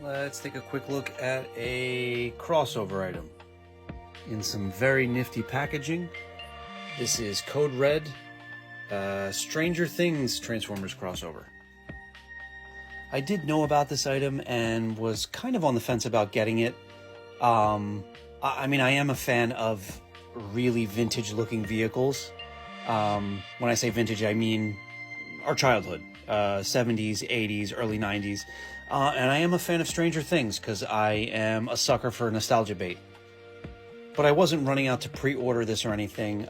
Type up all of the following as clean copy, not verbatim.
let's take a quick look at a crossover item in some very nifty packaging. This is Code Red, Stranger Things Transformers crossover. I did know about this item and was kind of on the fence about getting it. I mean, I am a fan of really vintage-looking vehicles. When I say vintage, I mean our childhood, 70s, 80s, early 90s. And I am a fan of Stranger Things because I am a sucker for nostalgia bait. But I wasn't running out to pre-order this or anything.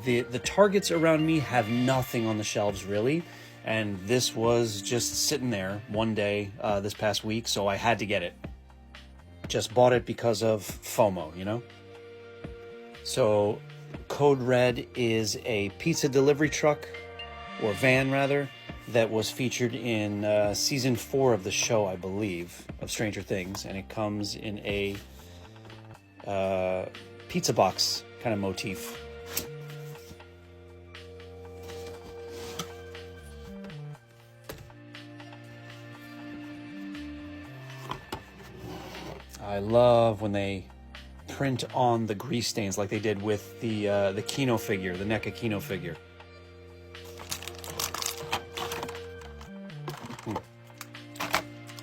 The targets around me have nothing on the shelves, really. And this was just sitting there one day this past week, so I had to get it. Just bought it because of FOMO, you know? So, Code Red is a pizza delivery truck, or van rather, that was featured in season 4 of the show, I believe, of Stranger Things. And it comes in a pizza box kind of motif. I love when they print on the grease stains like they did with the Kino figure, the NECA Kino figure.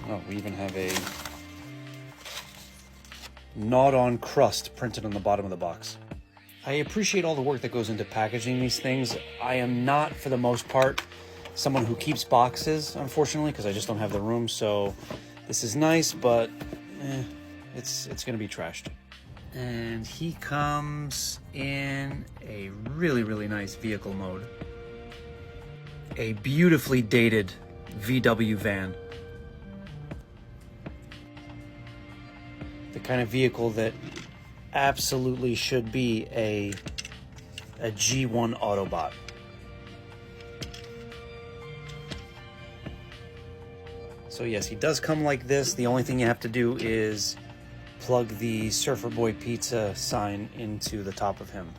Oh, we even have a gnawed-on crust printed on the bottom of the box. I appreciate all the work that goes into packaging these things. I am not, for the most part, someone who keeps boxes, unfortunately, because I just don't have the room. So this is nice, but it's going to be trashed. And he comes in a really, really nice vehicle mode. A beautifully dated VW van. The kind of vehicle that absolutely should be a G1 Autobot. So yes, he does come like this. The only thing you have to do is plug the Surfer Boy Pizza sign into the top of him.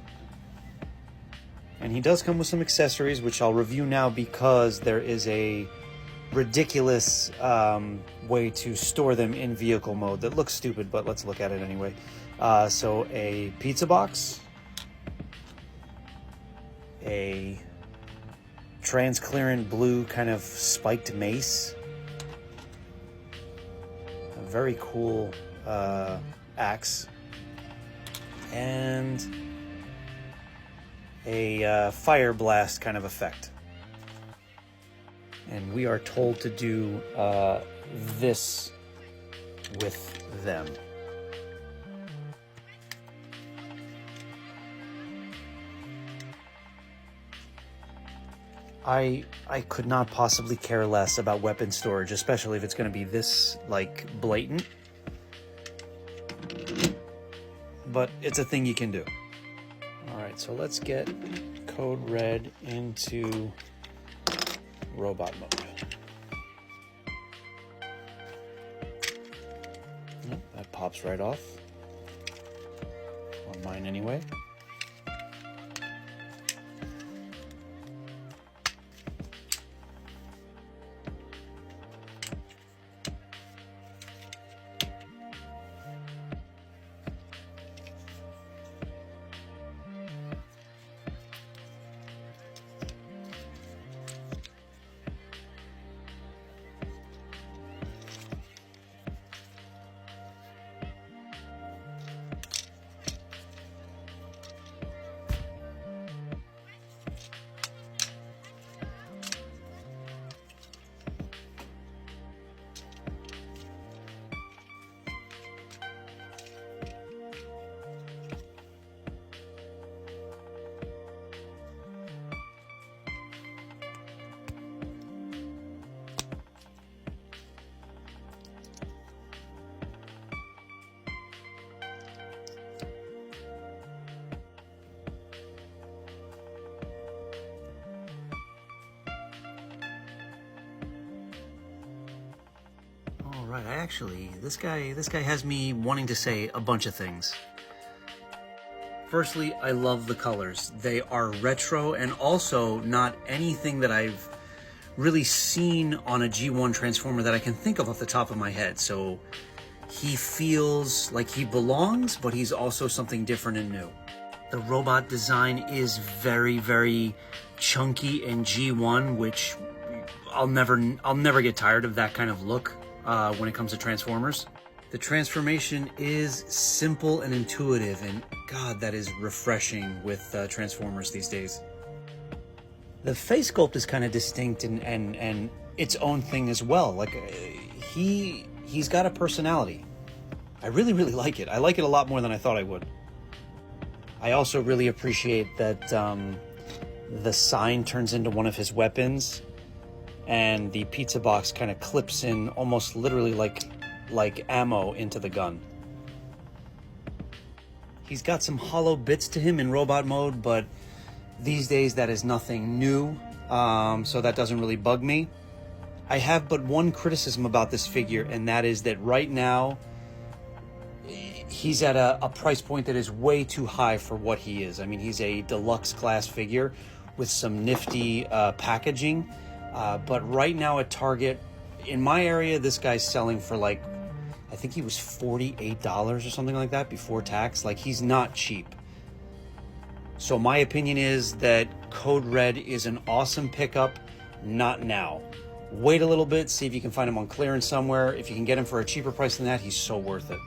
And he does come with some accessories, which I'll review now because there is a ridiculous way to store them in vehicle mode that looks stupid, but let's look at it anyway. So a pizza box, a transparent blue kind of spiked mace, a very cool axe, and a fire blast kind of effect. And we are told to do this with them. I could not possibly care less about weapon storage, especially if it's going to be this, like, blatant. But it's a thing you can do. Alright, so let's get Code Red into robot mode. Nope, that pops right off. On mine anyway. Right, this guy has me wanting to say a bunch of things. Firstly, I love the colors. They are retro and also not anything that I've really seen on a G1 Transformer that I can think of off the top of my head. So he feels like he belongs, but he's also something different and new. The robot design is very, very chunky and G1, which I'll never get tired of that kind of look when it comes to Transformers. The transformation is simple and intuitive, and God, that is refreshing with Transformers these days. The face sculpt is kind of distinct and its own thing as well. Like he's got a personality. I really like it. I like it a lot more than I thought I would. I also really appreciate that the sign turns into one of his weapons, and the pizza box kind of clips in almost literally like ammo into the gun. He's got some hollow bits to him in robot mode, but these days that is nothing new, so that doesn't really bug me. I have but one criticism about this figure, and that is that right now he's at a price point that is way too high for what he is. I mean, he's a deluxe class figure with some nifty packaging, but right now at Target, in my area, this guy's selling for like, I think he was $48 or something like that before tax. Like, he's not cheap. So my opinion is that Code Red is an awesome pickup, not now. Wait a little bit, see if you can find him on clearance somewhere. If you can get him for a cheaper price than that, he's so worth it.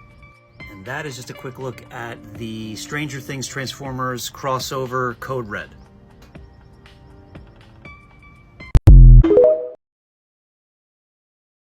And that is just a quick look at the Stranger Things Transformers crossover Code Red.